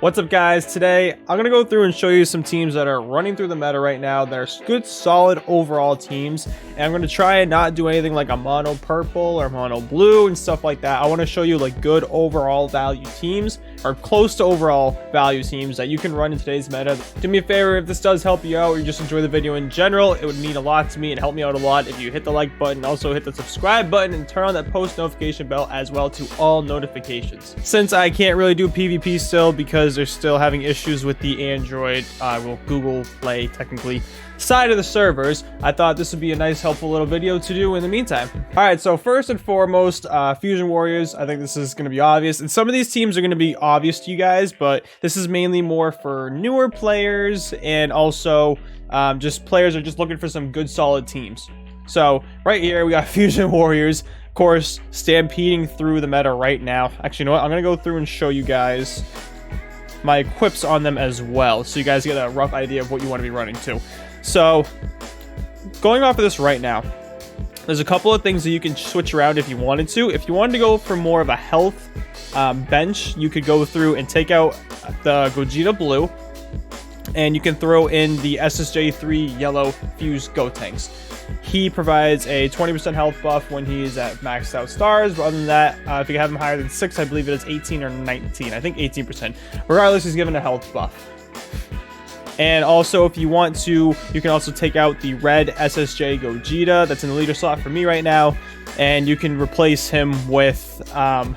What's up, guys? Today I'm gonna go through and show you some teams that are running through the meta right now that are good, solid overall teams, and I'm gonna try and not do anything like a mono purple or mono blue and stuff like that. I want to show you like good overall value teams or close to overall value teams that you can run in today's meta. Do me a favor, if this does help you out or you just enjoy the video in general, it would mean a lot to me and help me out a lot if you hit the like button, also hit the subscribe button, and turn on that post notification bell as well to all notifications. Since I can't really do PvP still because they're still having issues with the Android, Google Play technically, side of the servers, I thought this would be a nice helpful little video to do in the meantime. Alright, so first and foremost, Fusion Warriors. I think this is going to be obvious, and some of these teams are going to be obvious to you guys, but this is mainly more for newer players and also just players are just looking for some good solid teams. So right here we got Fusion Warriors, of course, stampeding through the meta right now. Actually, you know what, I'm going to go through and show you guys my equips on them as well, so you guys get a rough idea of what you want to be running to. So going off of this right now, there's a couple of things that you can switch around if you wanted to. If you wanted to go for more of a health bench, you could go through and take out the Gogeta blue, and you can throw in the SSJ3 yellow fused Gotenks. He provides a 20% health buff when he's at maxed out stars, but other than that, if you have him higher than 6, I believe it is 18 or 19. I think 18%. Regardless, he's given a health buff. And also, if you want to, you can also take out the red SSJ Gogeta that's in the leader slot for me right now, and you can replace him with the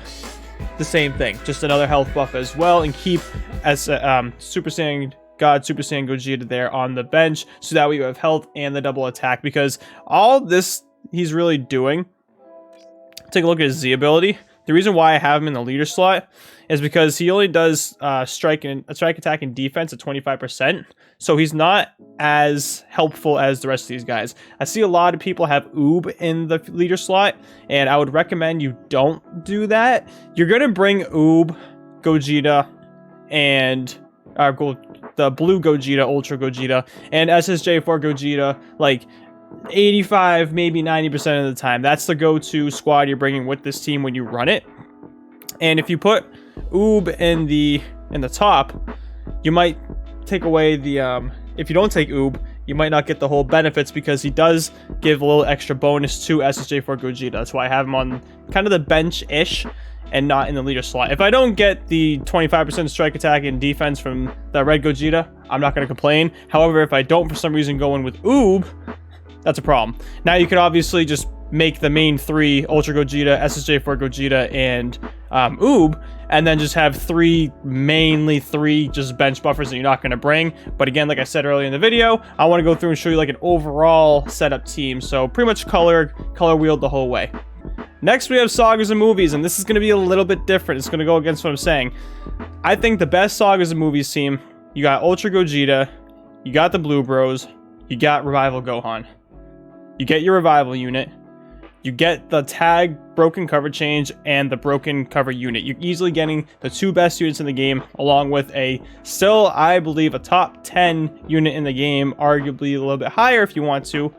same thing, just another health buff as well, and keep as Super Saiyan Gogeta there on the bench, so that way you have health and the double attack, because all this he's really doing, take a look at his Z ability. The reason why I have him in the leader slot is because he only does strike attack and defense at 25%, so he's not as helpful as the rest of these guys. I see a lot of people have Oob in the leader slot, and I would recommend you don't do that. You're gonna bring Oob, Gogeta, and the blue Gogeta, Ultra Gogeta, and SSJ4 Gogeta, like 85, maybe 90% of the time. That's the go-to squad you're bringing with this team when you run it. And if you put Oob in the top, you might take away the if you don't take Oob, you might not get the whole benefits, because he does give a little extra bonus to SSJ4 Gogeta. That's why I have him on kind of the bench-ish and not in the leader slot. If I don't get the 25% strike attack and defense from the red Gogeta, I'm not going to complain. However, if I don't for some reason go in with Oob, that's a problem. Now you could obviously just make the main 3 Ultra Gogeta, SSJ4 Gogeta, and Oob, and then just have mainly three just bench buffers that you're not going to bring. But again, like I said earlier in the video, I want to go through and show you like an overall setup team. So pretty much color wheeled the whole way. Next, we have Sagas and Movies, and this is going to be a little bit different. It's going to go against what I'm saying. I think the best Sagas and Movies team, you got Ultra Gogeta, you got the Blue Bros, you got Revival Gohan. You get your Revival unit, you get the tag broken cover change and the broken cover unit. You're easily getting the 2 best units in the game, along with a still, I believe, a top 10 unit in the game, arguably a little bit higher if you want to,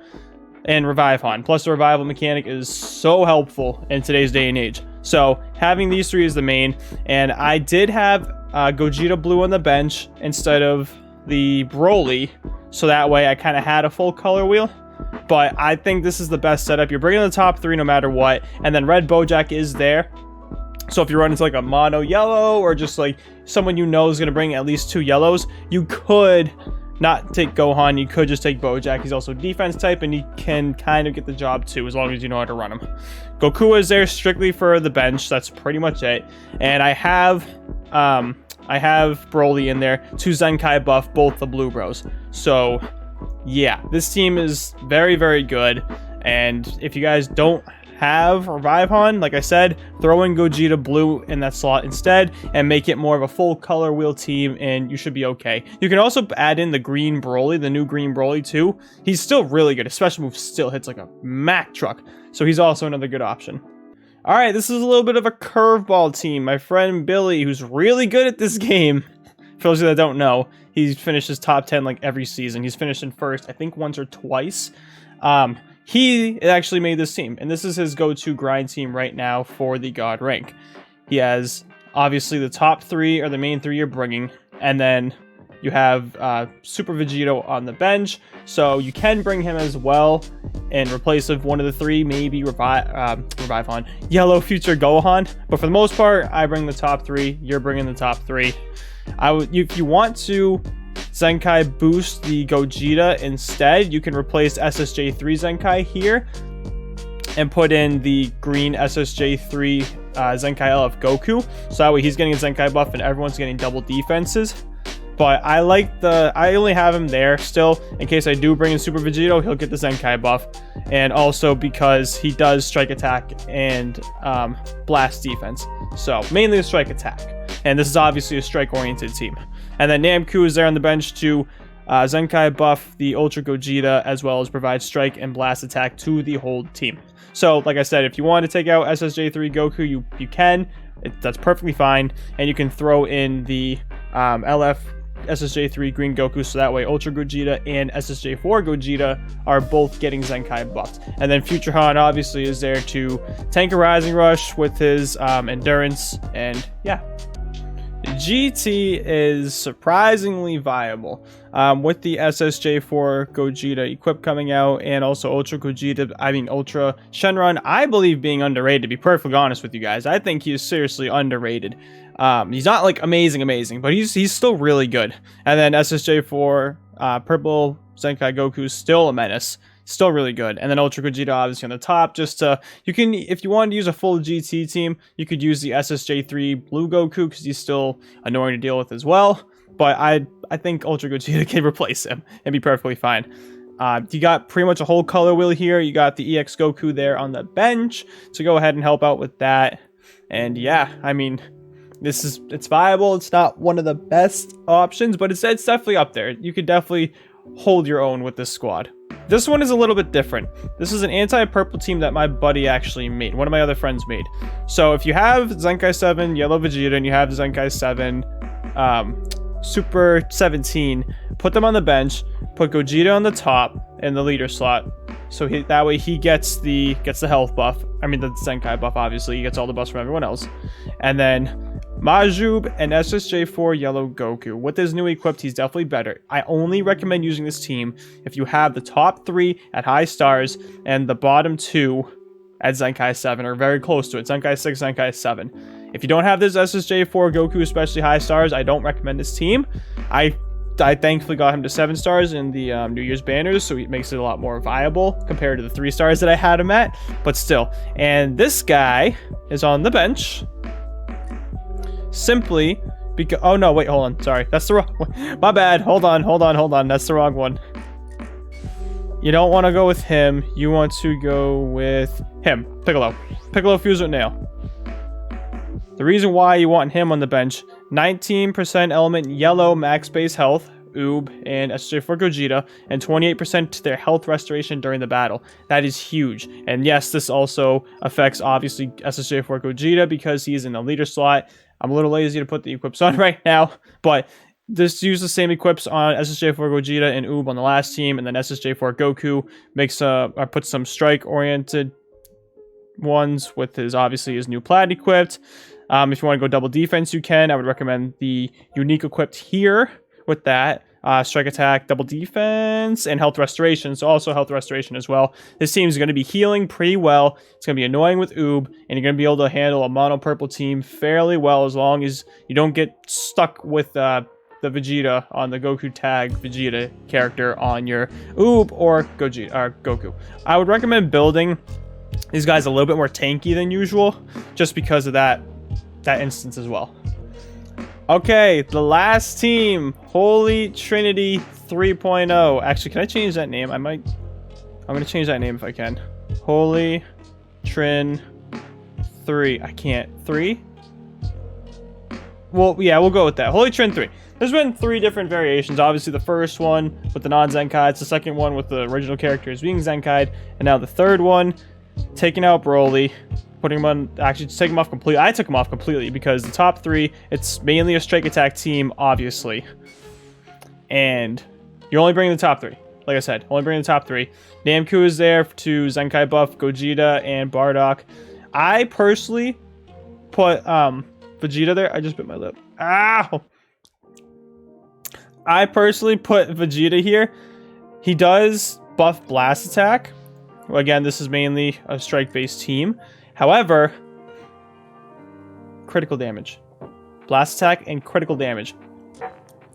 and Revive Han. Plus, the Revival mechanic is so helpful in today's day and age. So having these 3 is the main, and I did have Gogeta Blue on the bench instead of the Broly, so that way I kind of had a full color wheel. But I think this is the best setup. You're bringing the top 3 no matter what, and then Red Bojack is there. So if you run into like a mono yellow, or just like someone you know is going to bring at least 2 yellows, you could not take Gohan, you could just take Bojack. He's also defense type, and he can kind of get the job too, as long as you know how to run him. Goku is there strictly for the bench. That's pretty much it. And I have Broly in there to Zenkai buff both the Blue Bros. So yeah, this team is very, very good. And if you guys don't have Revive Han, like I said, throw in Gogeta Blue in that slot instead and make it more of a full color wheel team, and you should be okay. You can also add in the green Broly, the new green Broly too. He's still really good. His special move still hits like a Mack truck, so he's also another good option. All right, this is a little bit of a curveball team. My friend Billy, who's really good at this game, for those of you that don't know, he finishes top 10 like every season. He's finished in first, I think, once or twice. He actually made this team, and this is his go-to grind team right now for the God rank. He has Obviously, the top 3 are the main 3 you're bringing, and then you have Super Vegito on the bench, so you can bring him as well in replace of one of the 3, maybe revive on Yellow Future Gohan. But for the most part, I bring the top 3. You're bringing the top 3. If you want to Zenkai boost the Gogeta instead, you can replace SSJ3 Zenkai here and put in the green SSJ3 Zenkai LF Goku, so that way he's getting a Zenkai buff and everyone's getting double defenses. But I only have him there still in case I do bring in Super Vegito, he'll get the Zenkai buff, and also because he does strike attack and blast defense, so mainly a strike attack, and this is obviously a strike oriented team. And then Namku is there on the bench to Zenkai buff the Ultra Gogeta, as well as provide strike and blast attack to the whole team. So like I said, if you want to take out SSJ3 Goku, you can. That's perfectly fine, and you can throw in the LF SSJ3 Green Goku, so that way Ultra Gogeta and SSJ4 Gogeta are both getting Zenkai buffed. And then Future Han obviously is there to tank a Rising Rush with his endurance, and yeah. GT is surprisingly viable with the SSJ4 Gogeta equip coming out, and also Ultra Shenron, I believe, being underrated, to be perfectly honest with you guys. I think he is seriously underrated. He's not like amazing, but he's still really good. And then SSJ4 Purple Zenkai Goku is still a menace. Still really good. And then Ultra Gogeta obviously on the top. You can, if you wanted to use a full GT team, you could use the SSJ3 Blue Goku, because he's still annoying to deal with as well. But I think Ultra Gogeta can replace him and be perfectly fine. You got pretty much a whole color wheel here. You got the EX Goku there on the bench, so go ahead and help out with that. And yeah, I mean, it's viable. It's not one of the best options, but it's definitely up there. You could definitely hold your own with this squad. This one is a little bit different. This is an anti-purple team that my buddy actually made. One of my other friends made. So if you have Zenkai 7 Yellow Vegeta and you have Zenkai 7 Super 17, put them on the bench, put Gogeta on the top in the leader slot, so that way he gets the health buff. I mean the Zenkai buff, obviously. He gets all the buffs from everyone else. And then Majub and SSJ4 Yellow Goku. With his new equipped, he's definitely better. I only recommend using this team if you have the top 3 at high stars and the bottom 2 at Zenkai 7, or very close to it. Zenkai 6, Zenkai 7. If you don't have this SSJ4 Goku, especially high stars, I don't recommend this team. I thankfully got him to 7 stars in the New Year's banners, so it makes it a lot more viable compared to the 3 stars that I had him at, but still. And this guy is on the bench simply because, oh no, wait, hold on, sorry, that's the wrong one. My bad, hold on, that's the wrong one. You don't want to go with him, you want to go with him, Piccolo Fuse with Nail. The reason why you want him on the bench: 19% element yellow max base health, Oob, and SSJ4 Gogeta, and 28% to their health restoration during the battle. That is huge. And yes, this also affects, obviously, SSJ4 Gogeta because he's in the leader slot. I'm a little lazy to put the equips on right now, but just use the same equips on SSJ4 Gogeta and Oob on the last team, and then SSJ4 Goku puts some strike-oriented ones with obviously his new plat equipped. If you want to go double defense, you can. I would recommend the unique equipped here with that. Strike attack, double defense, and health restoration. So also health restoration as well. This team is going to be healing pretty well. It's going to be annoying with Oob, and you're going to be able to handle a mono purple team fairly well as long as you don't get stuck with the Vegeta on the Goku tag Vegeta character on your Oob or Goku. I would recommend building these guys a little bit more tanky than usual, just because of that instance as well. Okay, the last team, Holy Trinity 3.0. Actually, can I change that name? I'm gonna change that name if I can. Holy Trin 3. I can't. 3? Well, yeah, we'll go with that. Holy Trin 3. There's been 3 different variations. Obviously, the first one with the non-Zenkai's, the second one with the original characters being Zenkai'd, and now the third one, taking out Broly, putting him on, actually just taking him off completely. I took him off completely because the top 3, it's mainly a strike attack team, obviously. And you're only bringing the top 3. Like I said, only bringing the top 3. Namku is there to Zenkai buff Gogeta and Bardock. I personally put Vegeta there. I just bit my lip. Ow! I personally put Vegeta here. He does buff blast attack. Well, again, this is mainly a strike-based team. However, critical damage. Blast attack and critical damage.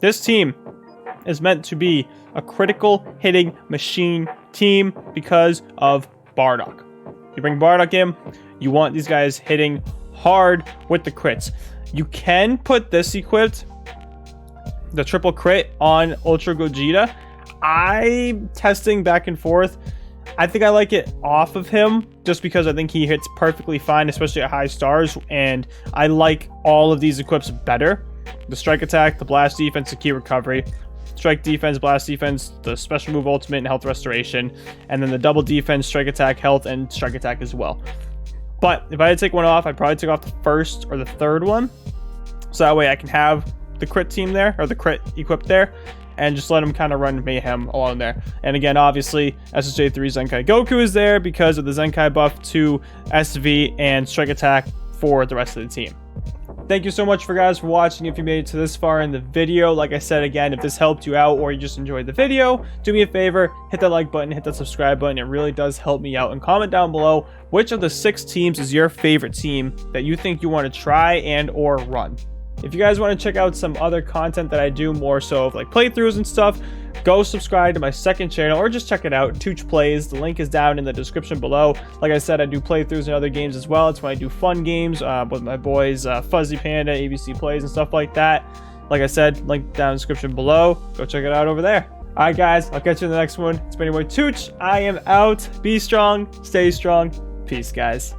This team is meant to be a critical hitting machine team because of Bardock. You bring Bardock in, you want these guys hitting hard with the crits. You can put this equipped, the triple crit, on Ultra Gogeta. I'm testing back and forth. I think I like it off of him just because I think he hits perfectly fine, especially at high stars, and I like all of these equips better. The strike attack, the blast defense, the key recovery, strike defense, blast defense, the special move ultimate and health restoration, and then the double defense, strike attack, health, and strike attack as well. But if I had to take one off, I'd probably take off the first or the third one, so that way I can have the crit team there, or the crit equipped there, and just let him kind of run mayhem along there. And again, obviously, SSJ3 Zenkai Goku is there because of the Zenkai buff to SV and strike attack for the rest of the team. Thank you so much for watching. If you made it to this far in the video, like I said, again, if this helped you out or you just enjoyed the video, do me a favor, hit that like button, hit that subscribe button. It really does help me out. And comment down below which of the 6 teams is your favorite team that you think you want to try and or run. If you guys want to check out some other content that I do, more so of like playthroughs and stuff, go subscribe to my second channel or just check it out, Tooch Plays. The link is down in the description below. Like I said, I do playthroughs in other games as well. It's when I do fun games with my boys, Fuzzy Panda, ABC Plays, and stuff like that. Like I said, link down in the description below. Go check it out over there. Alright guys, I'll catch you in the next one. It's been your boy Tooch. I am out. Be strong, stay strong. Peace guys.